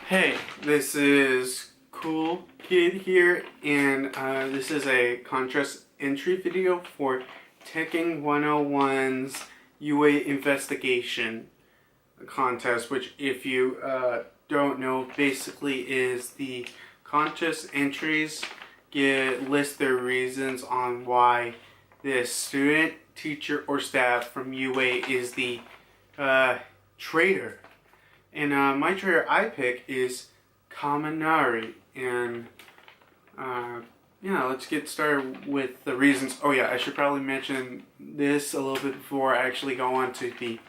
Hey, this is Cool Kid here, and this is a contest entry video for Teching 101's UA investigation contest, which if you don't know, basically is the contest entries list their reasons on why this student, teacher, or staff from UA is the traitor. And my traitor I pick is Kaminari. And yeah, let's get started with the reasons. Oh yeah, I should probably mention this a little bit before I actually go on to the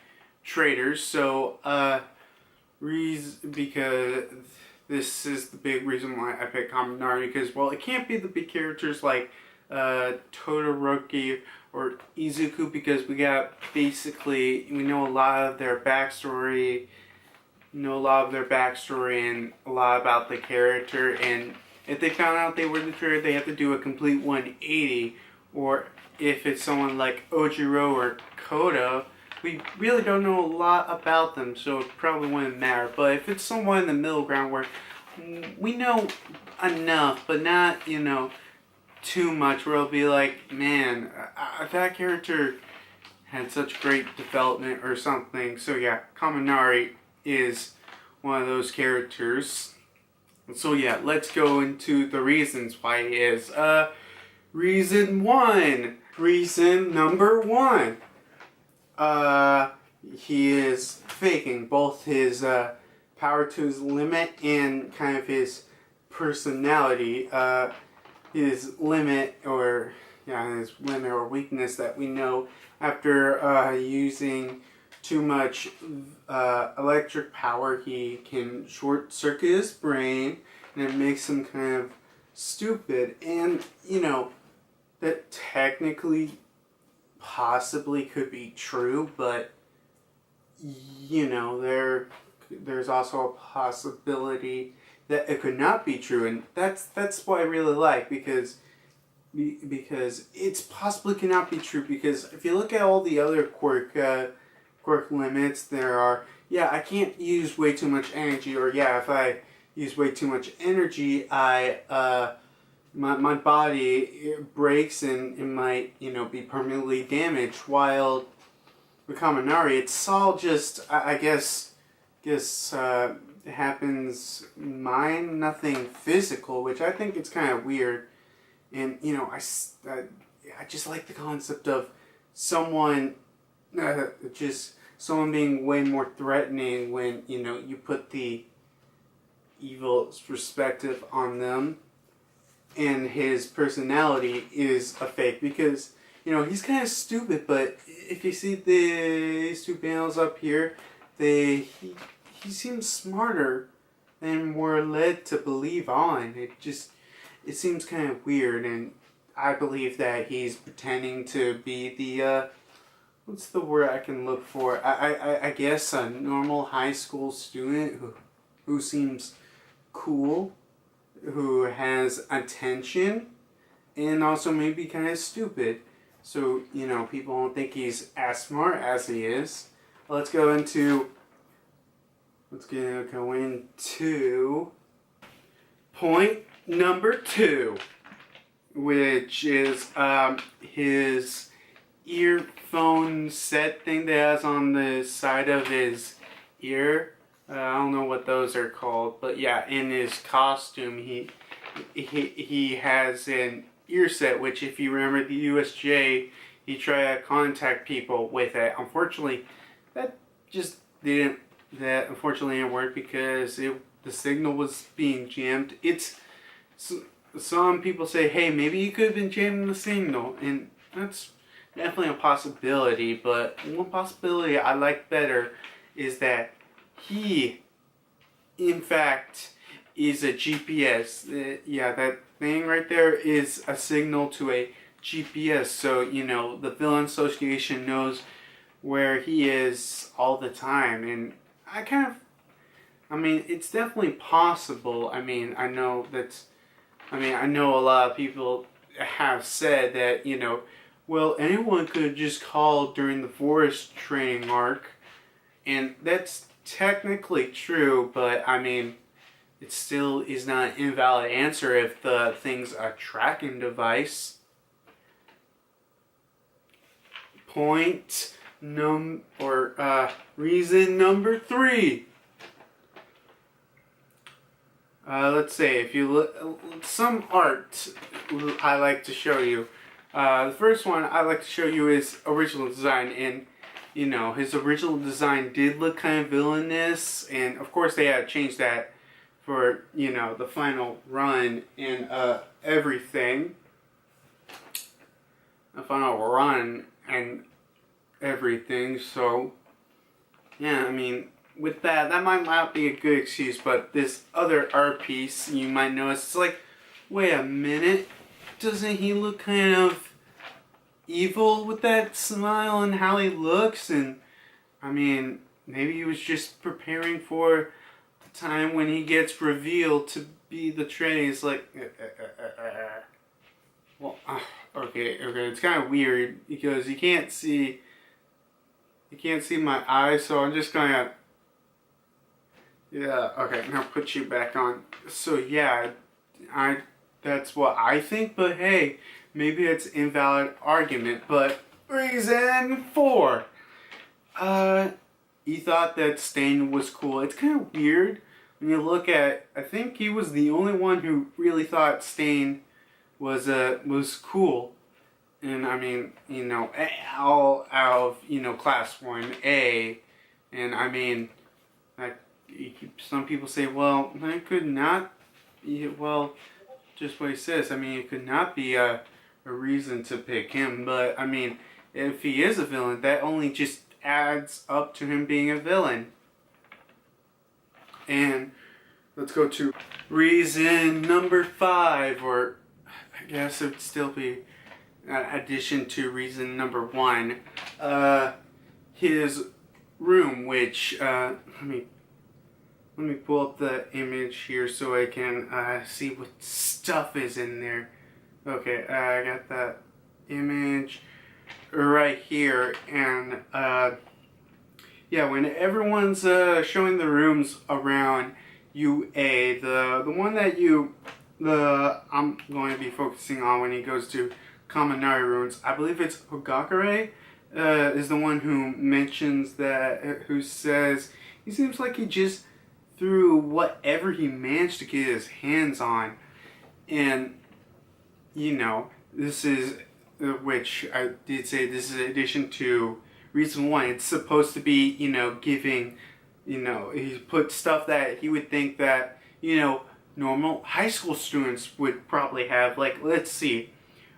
traitors. So because this is the big reason why I picked Kaminari, because, well, it can't be the big characters like Todoroki or Izuku, because we know a lot of their backstory, and a lot about the character, and if they found out they were the traitor, they have to do a complete 180. Or if it's someone like Ojiro or Koda, we really don't know a lot about them, so it probably wouldn't matter. But if it's someone in the middle ground where we know enough, but not, too much, where it'll be like, man, that character had such great development or something. So yeah, Kaminari is one of those characters. So yeah, let's go into the reasons why he is. Reason number one. He is faking both his power to his limit and kind of his personality. His limit or weakness that we know after using too much electric power, he can short circuit his brain and it makes him kind of stupid. And that technically possibly could be true, but there's also a possibility that it could not be true, and that's what I really like, because it's possibly cannot be true, because if you look at all the other quirk limits there are, I can't use way too much energy, or if I use way too much energy, my body breaks and it might be permanently damaged. While with Kaminari, it's all just I guess it happens mind, nothing physical, which I think it's kind of weird. And I just like the concept of someone being way more threatening when you put the evil's perspective on them, and his personality is a fake, because he's kind of stupid, but if you see these two panels up here, he seems smarter than we're led to believe on. It seems kind of weird, and I believe that he's pretending to be the what's the word I can look for? I guess a normal high school student who seems cool, who has attention, and also maybe kind of stupid. So, people don't think he's as smart as he is. Let's go into point number two, which is his earphone set thing that has on the side of his ear. I don't know what those are called, but yeah, in his costume, he has an ear set, which, if you remember the USJ, he tried to contact people with it. Unfortunately, that unfortunately didn't work, because the signal was being jammed. Some people say, hey, maybe you could have been jamming the signal, and that's definitely a possibility. But one possibility I like better is that he, in fact, is a GPS. That thing right there is a signal to a GPS. So, the Villain Association knows where he is all the time. And it's definitely possible. I know a lot of people have said that, well, anyone could have just called during the forest training arc. And that's technically true, but it still is not an invalid answer if the thing's a tracking device. Reason number 3. Let's say if you look some art I like to show you. The first one I like to show you is original design, and you know, his original design did look kind of villainous, and of course they had to change that for, you know, the final run and everything. The final run and everything, so yeah, I mean, with that might not be a good excuse, but this other art piece, you might notice, it's like, wait a minute, doesn't he look kind of evil with that smile and how he looks? And I mean, maybe he was just preparing for the time when he gets revealed to be the traitor. He's like, well, okay, it's kind of weird because you can't see my eyes, so I'm just gonna, yeah, okay, now put you back on. So yeah, that's what I think, but hey, maybe it's an invalid argument. But reason 4, he thought that Stain was cool. It's kind of weird when you look at, I think he was the only one who really thought Stain was cool. And I mean, you know, all out of, you know, class 1A, and I mean, some people say, well, that could not be, well, just what he says. I mean, it could not be a reason to pick him, but I mean, if he is a villain, that only just adds up to him being a villain. And let's go to reason number 5, or I guess it would still be addition to reason number 1. His room, which let me pull up the image here so I can see what stuff is in there. Okay, I got that image right here, and yeah, when everyone's showing the rooms around UA, the one that I'm going to be focusing on when he goes to Kaminari Ruins, I believe it's Hogakure, is the one who mentions that, who says he seems like he just threw whatever he managed to get his hands on. And you know, this is which I did say this is in addition to reason 1. It's supposed to be, you know, giving, you know, he put stuff that he would think that, you know, normal high school students would probably have. Like, let's see,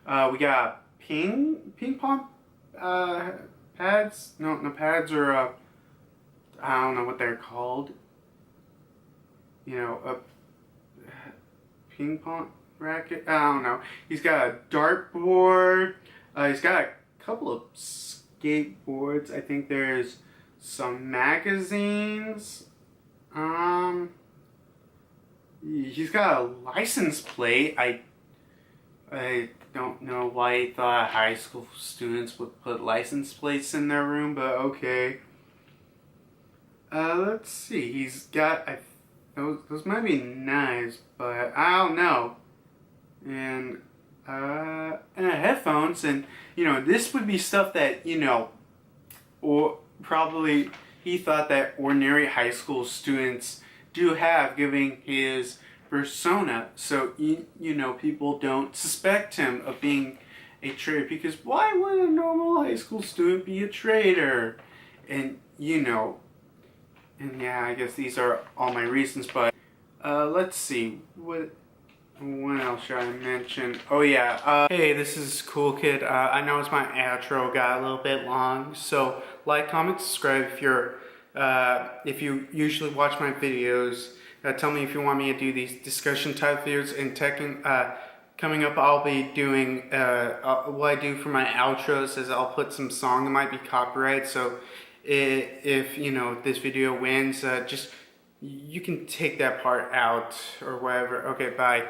we got ping pong pads. No pads, or I don't know what they're called. You know, a ping pong racket. I don't know. He's got a dartboard. He's got a couple of skateboards. I think there's some magazines. He's got a license plate. I don't know why he thought high school students would put license plates in their room, but okay. Let's see. He's got those might be knives, but I don't know. And headphones, and you know, this would be stuff that, you know, or probably he thought that ordinary high school students do have, giving his persona, so you know, people don't suspect him of being a traitor, because why would a normal high school student be a traitor? And you know, and yeah, I guess these are all my reasons, but let's see, what else should I mention? Oh yeah, hey, this is Cool Kid. I know my outro got a little bit long, so like, comment, subscribe if you usually watch my videos. Tell me if you want me to do these discussion type videos. And coming up, I'll be doing what I do for my outros is I'll put some song that might be copyright. So if you know, this video wins, just you can take that part out or whatever. Okay, bye.